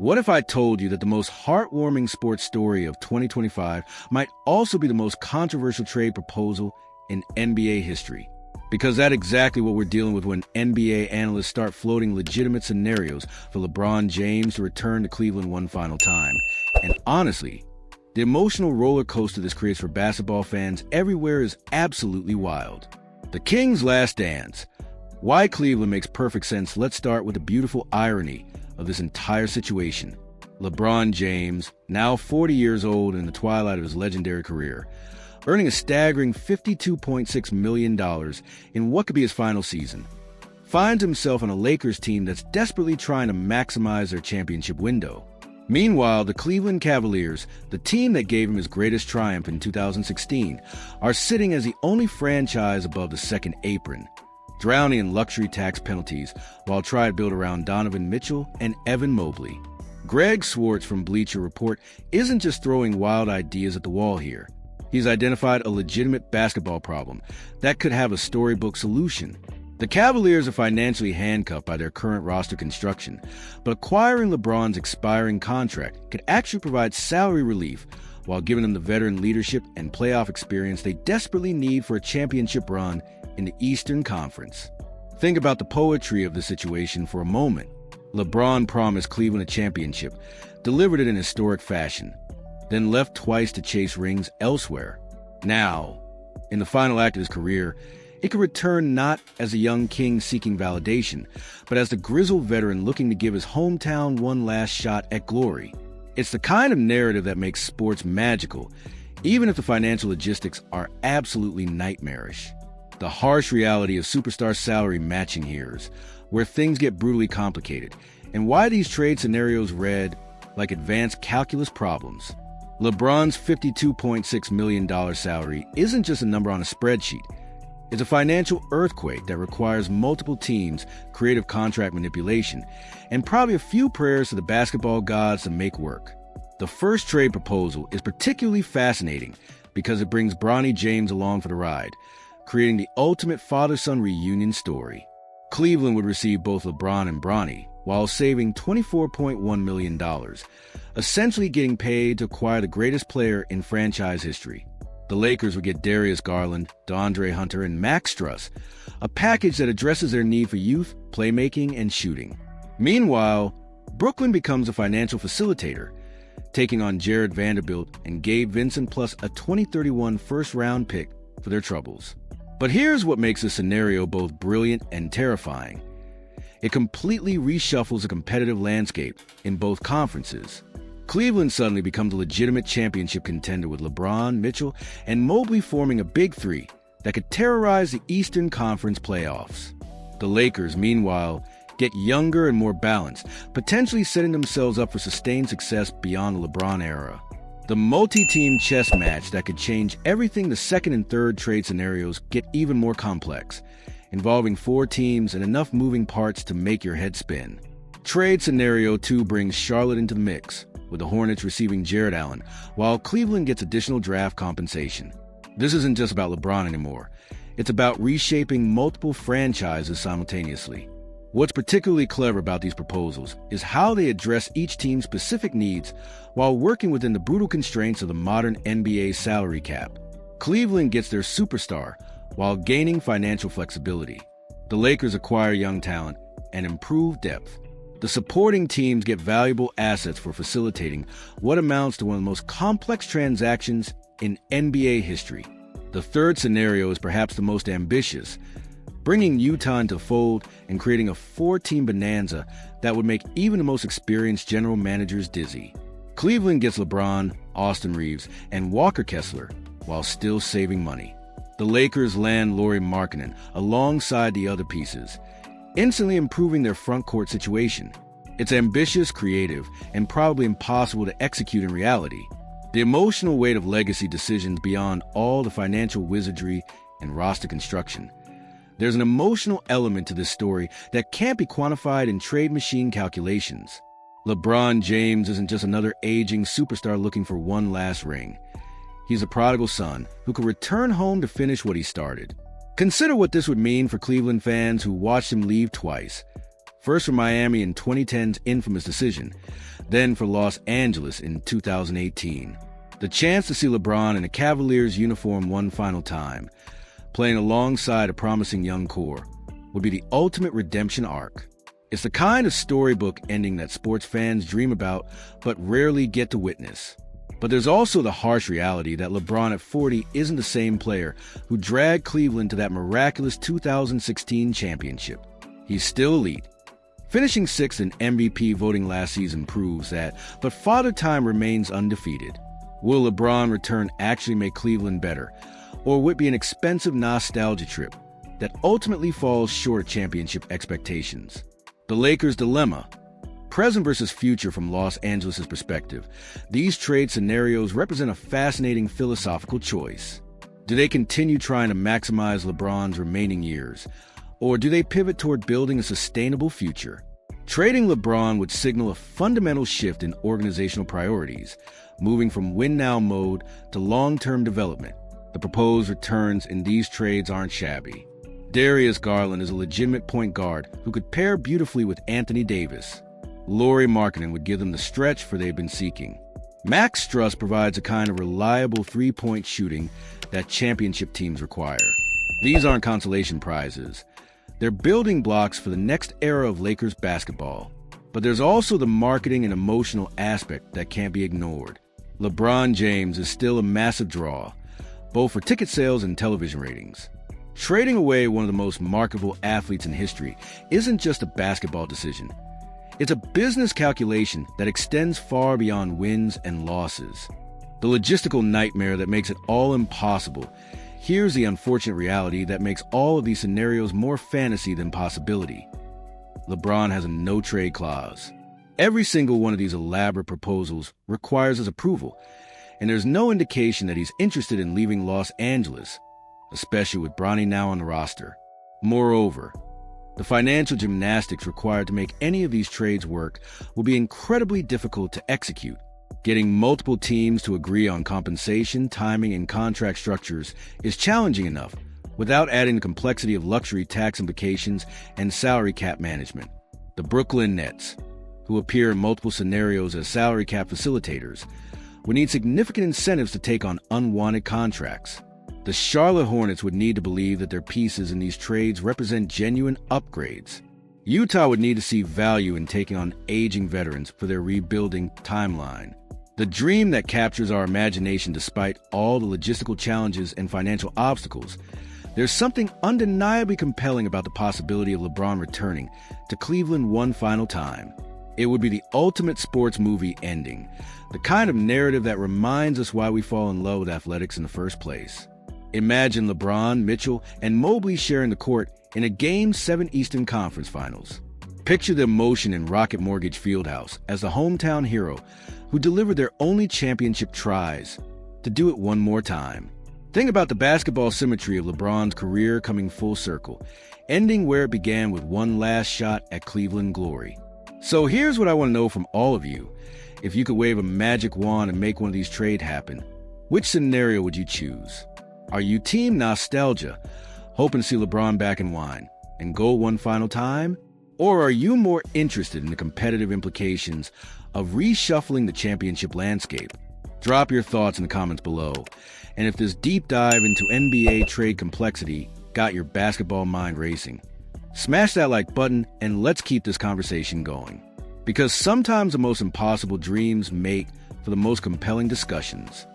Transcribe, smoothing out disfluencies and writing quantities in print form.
What if I told you that the most heartwarming sports story of 2025 might also be the most controversial trade proposal in NBA history? Because that's exactly what we're dealing with when NBA analysts start floating legitimate scenarios for LeBron James to return to Cleveland one final time. And honestly, the emotional roller coaster this creates for basketball fans everywhere is absolutely wild. The Kings' last dance. Why Cleveland makes perfect sense. Let's start with the beautiful irony of this entire situation. LeBron James, now 40 years old in the twilight of his legendary career, earning a staggering $52.6 million in what could be his final season, finds himself on a Lakers team that's desperately trying to maximize their championship window. Meanwhile, the Cleveland Cavaliers, the team that gave him his greatest triumph in 2016, are sitting as the only franchise above the second apron, drowning in luxury tax penalties while trying to build around Donovan Mitchell and Evan Mobley. Greg Swartz from Bleacher Report isn't just throwing wild ideas at the wall here. He's identified a legitimate basketball problem that could have a storybook solution. The Cavaliers are financially handcuffed by their current roster construction, but acquiring LeBron's expiring contract could actually provide salary relief while giving them the veteran leadership and playoff experience they desperately need for a championship run in the Eastern Conference. Think about the poetry of the situation for a moment. LeBron promised Cleveland a championship, delivered it in historic fashion, then left twice to chase rings elsewhere. Now, in the final act of his career, it could return not as a young king seeking validation, but as the grizzled veteran looking to give his hometown one last shot at glory. It's the kind of narrative that makes sports magical, even if the financial logistics are absolutely nightmarish. The harsh reality of superstar salary matching here is where things get brutally complicated, and why these trade scenarios read like advanced calculus problems. LeBron's $52.6 million salary isn't just a number on a spreadsheet. It's a financial earthquake that requires multiple teams, creative contract manipulation, and probably a few prayers to the basketball gods to make work. The first trade proposal is particularly fascinating because it brings Bronny James along for the ride, creating the ultimate father-son reunion story. Cleveland would receive both LeBron and Bronny, while saving $24.1 million, essentially getting paid to acquire the greatest player in franchise history. The Lakers would get Darius Garland, DeAndre Hunter, and Max Strus, a package that addresses their need for youth, playmaking, and shooting. Meanwhile, Brooklyn becomes a financial facilitator, taking on Jared Vanderbilt and Gabe Vincent plus a 2031 first-round pick for their troubles. But here's what makes this scenario both brilliant and terrifying. It completely reshuffles the competitive landscape in both conferences. Cleveland suddenly becomes a legitimate championship contender with LeBron, Mitchell, and Mobley forming a big three that could terrorize the Eastern Conference playoffs. The Lakers, meanwhile, get younger and more balanced, potentially setting themselves up for sustained success beyond the LeBron era. The multi-team chess match that could change everything. The second and third trade scenarios get even more complex, involving 4 teams and enough moving parts to make your head spin. Trade scenario 2 brings Charlotte into the mix, with the Hornets receiving Jared Allen, while Cleveland gets additional draft compensation. This isn't just about LeBron anymore. It's about reshaping multiple franchises simultaneously. What's particularly clever about these proposals is how they address each team's specific needs while working within the brutal constraints of the modern NBA salary cap. Cleveland gets their superstar while gaining financial flexibility. The Lakers acquire young talent and improve depth. The supporting teams get valuable assets for facilitating what amounts to one of the most complex transactions in NBA history. The third scenario is perhaps the most ambitious, bringing Utah into the fold and creating a 4-team bonanza that would make even the most experienced general managers dizzy. Cleveland gets LeBron, Austin Reeves, and Walker Kessler while still saving money. The Lakers land Lauri Markkanen alongside the other pieces, instantly improving their front court situation. It's ambitious, creative, and probably impossible to execute in reality. The emotional weight of legacy decisions beyond all the financial wizardry and roster construction. There's an emotional element to this story that can't be quantified in trade machine calculations. LeBron James isn't just another aging superstar looking for one last ring. He's a prodigal son who could return home to finish what he started. Consider what this would mean for Cleveland fans who watched him leave twice. First from Miami in 2010's infamous decision, then for Los Angeles in 2018. The chance to see LeBron in a Cavaliers uniform one final time, playing alongside a promising young core, would be the ultimate redemption arc. It's the kind of storybook ending that sports fans dream about but rarely get to witness. But there's also the harsh reality that LeBron at 40 isn't the same player who dragged Cleveland to that miraculous 2016 championship. He's still elite. Finishing sixth in MVP voting last season proves that, but Father Time remains undefeated. Will LeBron return actually make Cleveland better, or would it be an expensive nostalgia trip that ultimately falls short of championship expectations? The Lakers' dilemma. Present versus future from Los Angeles' perspective, these trade scenarios represent a fascinating philosophical choice. Do they continue trying to maximize LeBron's remaining years, or do they pivot toward building a sustainable future? Trading LeBron would signal a fundamental shift in organizational priorities, moving from win-now mode to long-term development. The proposed returns in these trades aren't shabby. Darius Garland is a legitimate point guard who could pair beautifully with Anthony Davis. Lauri Markkanen would give them the stretch for they've been seeking. Max Strus provides a kind of reliable three-point shooting that championship teams require. These aren't consolation prizes. They're building blocks for the next era of Lakers basketball. But there's also the marketing and emotional aspect that can't be ignored. LeBron James is still a massive draw, both for ticket sales and television ratings. Trading away one of the most marketable athletes in history isn't just a basketball decision. It's a business calculation that extends far beyond wins and losses. The logistical nightmare that makes it all impossible. Here's the unfortunate reality that makes all of these scenarios more fantasy than possibility. LeBron has a no-trade clause. Every single one of these elaborate proposals requires his approval, and there's no indication that he's interested in leaving Los Angeles, especially with Bronny now on the roster. Moreover, the financial gymnastics required to make any of these trades work will be incredibly difficult to execute. Getting multiple teams to agree on compensation, timing, and contract structures is challenging enough without adding the complexity of luxury tax implications and salary cap management. The Brooklyn Nets, who appear in multiple scenarios as salary cap facilitators, would need significant incentives to take on unwanted contracts. The Charlotte Hornets would need to believe that their pieces in these trades represent genuine upgrades. Utah would need to see value in taking on aging veterans for their rebuilding timeline. The dream that captures our imagination despite all the logistical challenges and financial obstacles. There's something undeniably compelling about the possibility of LeBron returning to Cleveland one final time. It would be the ultimate sports movie ending, the kind of narrative that reminds us why we fall in love with athletics in the first place. Imagine LeBron, Mitchell, and Mobley sharing the court in a Game 7 Eastern Conference Finals. Picture the emotion in Rocket Mortgage Fieldhouse as the hometown hero who delivered their only championship tries to do it one more time. Think about the basketball symmetry of LeBron's career coming full circle, ending where it began with one last shot at Cleveland glory. So here's what I want to know from all of you. If you could wave a magic wand and make one of these trades happen, which scenario would you choose? Are you team nostalgia, hoping to see LeBron back in wine and go one final time? Or are you more interested in the competitive implications of reshuffling the championship landscape? Drop your thoughts in the comments below. And if this deep dive into NBA trade complexity got your basketball mind racing, smash that like button and let's keep this conversation going. Because sometimes the most impossible dreams make for the most compelling discussions.